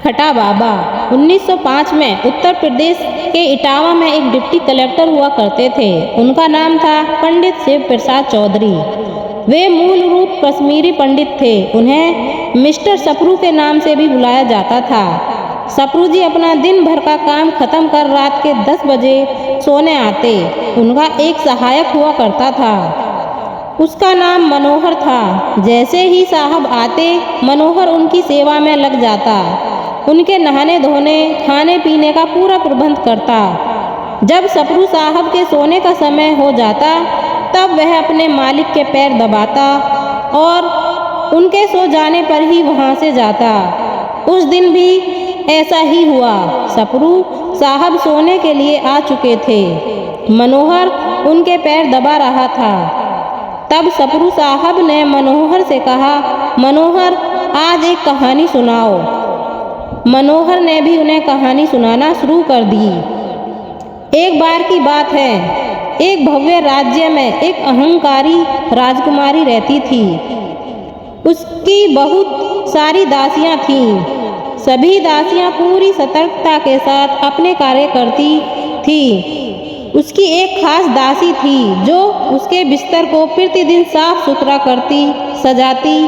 खटा बाबा 1905 में उत्तर प्रदेश के इटावा में एक डिप्टी कलेक्टर हुआ करते थे। उनका नाम था पंडित शिव प्रसाद चौधरी। वे मूल रूप कश्मीरी पंडित थे। उन्हें मिस्टर सप्रू के नाम से भी बुलाया जाता था। सप्रू जी अपना दिन भर का काम खत्म कर रात के 10 बजे सोने आते। उनका एक सहायक हुआ करता था, उसका नाम मनोहर था। जैसे ही साहब आते, मनोहर उनकी सेवा में लग जाता। उनके नहाने धोने, खाने पीने का पूरा प्रबंध करता। जब सप्रू साहब के सोने का समय हो जाता, तब वह अपने मालिक के पैर दबाता और उनके सो जाने पर ही वहाँ से जाता। उस दिन भी ऐसा ही हुआ। सप्रू साहब सोने के लिए आ चुके थे। मनोहर उनके पैर दबा रहा था। तब सप्रू साहब ने मनोहर से कहा, मनोहर आज एक कहानी सुनाओ। मनोहर ने भी उन्हें कहानी सुनाना शुरू कर दी। एक बार की बात है, एक भव्य राज्य में एक अहंकारी राजकुमारी रहती थी। उसकी बहुत सारी दासियां थीं। सभी दासियां पूरी सतर्कता के साथ अपने कार्य करती थीं। उसकी एक खास दासी थी जो उसके बिस्तर को प्रतिदिन साफ सुथरा करती, सजाती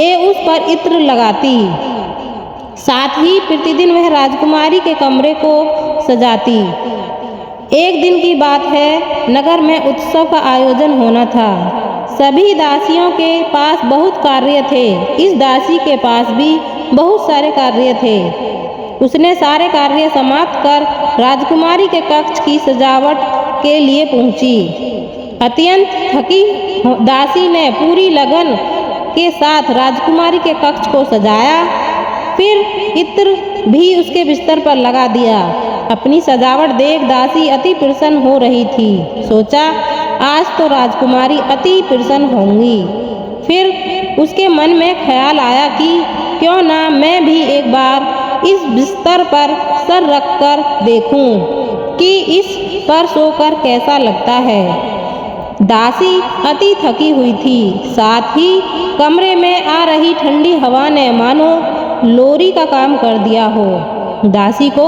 एवं उस पर इत्र लगाती। साथ ही प्रतिदिन वह राजकुमारी के कमरे को सजाती। एक दिन की बात है, नगर में उत्सव का आयोजन होना था। सभी दासियों के पास बहुत कार्य थे। इस दासी के पास भी बहुत सारे कार्य थे। उसने सारे कार्य समाप्त कर राजकुमारी के कक्ष की सजावट के लिए पहुंची। अत्यंत थकी दासी ने पूरी लगन के साथ राजकुमारी के कक्ष को सजाया। फिर इत्र भी उसके बिस्तर पर लगा दिया। अपनी सजावट देख दासी अति प्रसन्न हो रही थी। सोचा, आज तो राजकुमारी अति प्रसन्न होंगी। फिर उसके मन में ख्याल आया कि क्यों ना मैं भी एक बार इस बिस्तर पर सर रखकर देखूं कि इस पर सोकर कैसा लगता है। दासी अति थकी हुई थी। साथ ही कमरे में आ रही ठंडी हवा ने मानो लोरी का काम कर दिया हो। दासी को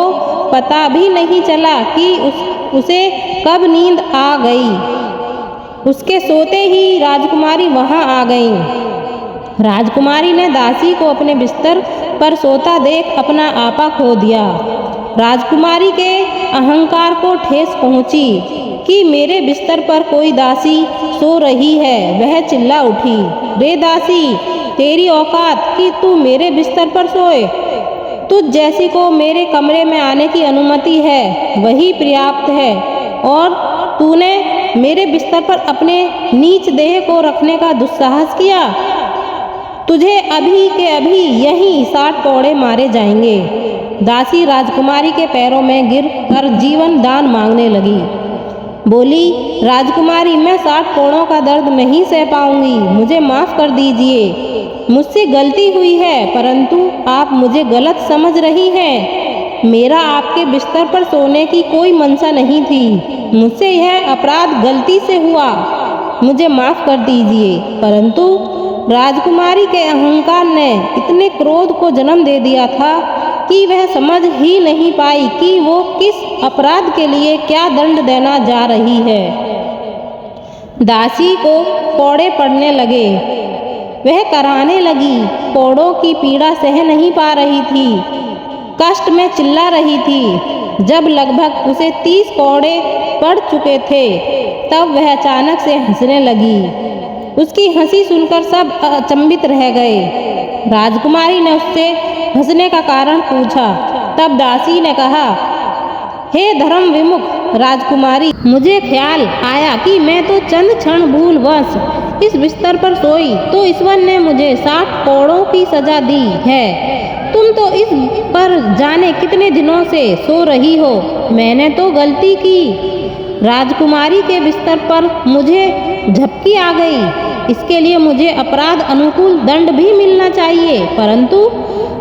पता भी नहीं चला कि उसे कब नींद आ गई। उसके सोते ही राजकुमारी वहां आ गई। राजकुमारी ने दासी को अपने बिस्तर पर सोता देख अपना आपा खो दिया। राजकुमारी के अहंकार को ठेस पहुंची कि मेरे बिस्तर पर कोई दासी सो रही है। वह चिल्ला उठी, रे दासी, तेरी औकात कि तू मेरे बिस्तर पर सोए। तुझ जैसी को मेरे कमरे में आने की अनुमति है, वही पर्याप्त है। और तूने मेरे बिस्तर पर अपने नीच देह को रखने का दुस्साहस किया। तुझे अभी के अभी यहीं 60 कोड़े मारे जाएंगे। दासी राजकुमारी के पैरों में गिर कर जीवन दान मांगने लगी। बोली, राजकुमारी, मैं 60 कोड़ों का दर्द नहीं सह पाऊंगी। मुझे माफ कर दीजिए। मुझसे गलती हुई है, परंतु आप मुझे गलत समझ रही हैं। मेरा आपके बिस्तर पर सोने की कोई मंशा नहीं थी। मुझसे यह अपराध गलती से हुआ। मुझे माफ कर दीजिए। परंतु राजकुमारी के अहंकार ने इतने क्रोध को जन्म दे दिया था कि वह समझ ही नहीं पाई कि वो किस अपराध के लिए क्या दंड देना जा रही है। दासी को कोड़े पड़ने लगे। वह कराहने लगी। कोड़ों की पीड़ा सह नहीं पा रही थी। कष्ट में चिल्ला रही थी। जब लगभग उसे 30 कोड़े पड़ चुके थे, तब वह अचानक से हंसने लगी। उसकी हंसी सुनकर सब अचंभित रह गए। राजकुमारी ने उससे हंसने का कारण पूछा। तब दासी ने कहा, हे धर्म विमुख राजकुमारी, मुझे ख्याल आया कि मैं तो चंद क्षण भूलवश इस बिस्तर पर सोई तो ईश्वर ने मुझे 60 कोड़ों की सजा दी है। तुम तो इस पर जाने कितने दिनों से सो रही हो। मैंने तो गलती की। राजकुमारी के बिस्तर पर मुझे झपकी आ गई। इसके लिए मुझे अपराध अनुकूल दंड भी मिलना चाहिए, परंतु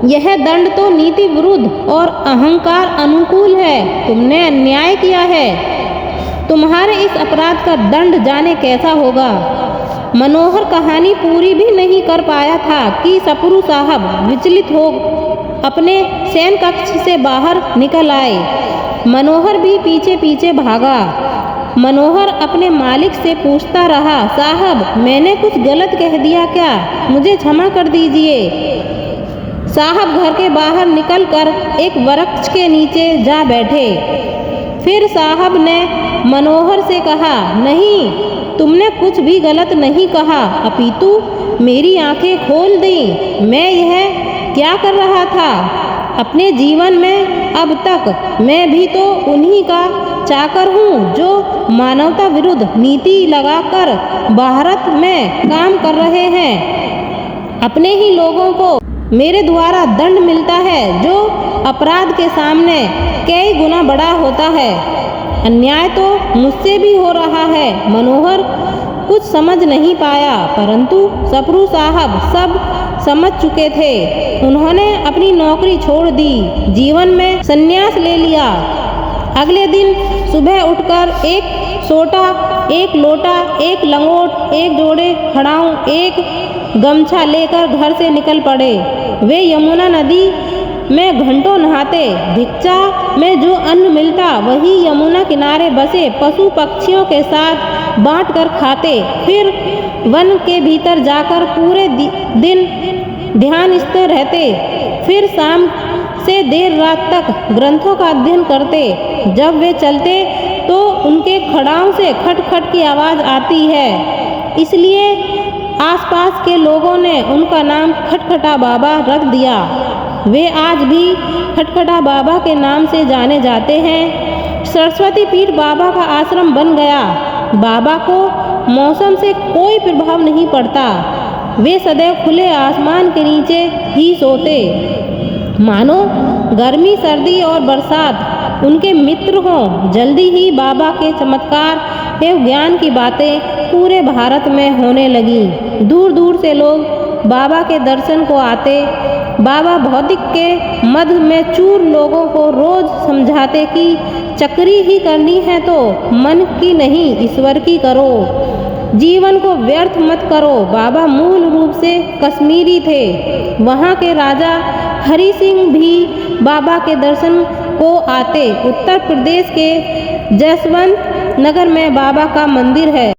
यह दंड तो नीति विरुद्ध और अहंकार अनुकूल है। तुमने अन्याय किया है। तुम्हारे इस अपराध का दंड जाने कैसा होगा। मनोहर कहानी पूरी भी नहीं कर पाया था कि सप्रू साहब विचलित हो अपने शयन कक्ष से बाहर निकल आए। मनोहर भी पीछे पीछे भागा। मनोहर अपने मालिक से पूछता रहा, साहब मैंने कुछ गलत कह दिया क्या? मुझे क्षमा कर दीजिए। साहब घर के बाहर निकलकर एक वृक्ष के नीचे जा बैठे। फिर साहब ने मनोहर से कहा, नहीं, तुमने कुछ भी गलत नहीं कहा, अपितु मेरी आंखें खोल दी। मैं यह क्या कर रहा था अपने जीवन में? अब तक मैं भी तो उन्हीं का चाकर हूँ जो मानवता विरुद्ध नीति लगाकर भारत में काम कर रहे हैं। अपने ही लोगों को मेरे द्वारा दंड मिलता है जो अपराध के सामने कई गुना बड़ा होता है। अन्याय तो मुझसे भी हो रहा है। मनोहर कुछ समझ नहीं पाया, परंतु सप्रू साहब सब समझ चुके थे। उन्होंने अपनी नौकरी छोड़ दी, जीवन में संन्यास ले लिया। अगले दिन सुबह उठकर एक सोटा, एक लोटा, एक लंगोट, एक जोड़े खड़ाऊं, एक गमछा लेकर घर से निकल पड़े। वे यमुना नदी में घंटों नहाते। भिक्षा में जो अन्न मिलता वही यमुना किनारे बसे पशु पक्षियों के साथ बांट कर खाते। फिर वन के भीतर जाकर पूरे दिन ध्यानस्थ रहते। फिर शाम से देर रात तक ग्रंथों का अध्ययन करते। जब वे चलते तो उनके खड़ाओं से खटखट की आवाज़ आती है, इसलिए आसपास के लोगों ने उनका नाम खटखटा बाबा रख दिया। वे आज भी खटखटा बाबा के नाम से जाने जाते हैं। सरस्वती पीठ बाबा का आश्रम बन गया। बाबा को मौसम से कोई प्रभाव नहीं पड़ता। वे सदैव खुले आसमान के नीचे ही सोते, मानो गर्मी, सर्दी और बरसात उनके मित्र हों। जल्दी ही बाबा के चमत्कार एवं ज्ञान की बातें पूरे भारत में होने लगी। दूर दूर से लोग बाबा के दर्शन को आते। बाबा भौतिक के मध्य में चूर लोगों को रोज समझाते कि चक्री ही करनी है तो मन की नहीं ईश्वर की करो, जीवन को व्यर्थ मत करो। बाबा मूल रूप से कश्मीरी थे। वहाँ के राजा हरि सिंह भी बाबा के दर्शन को आते। उत्तर प्रदेश के जसवंत नगर में बाबा का मंदिर है।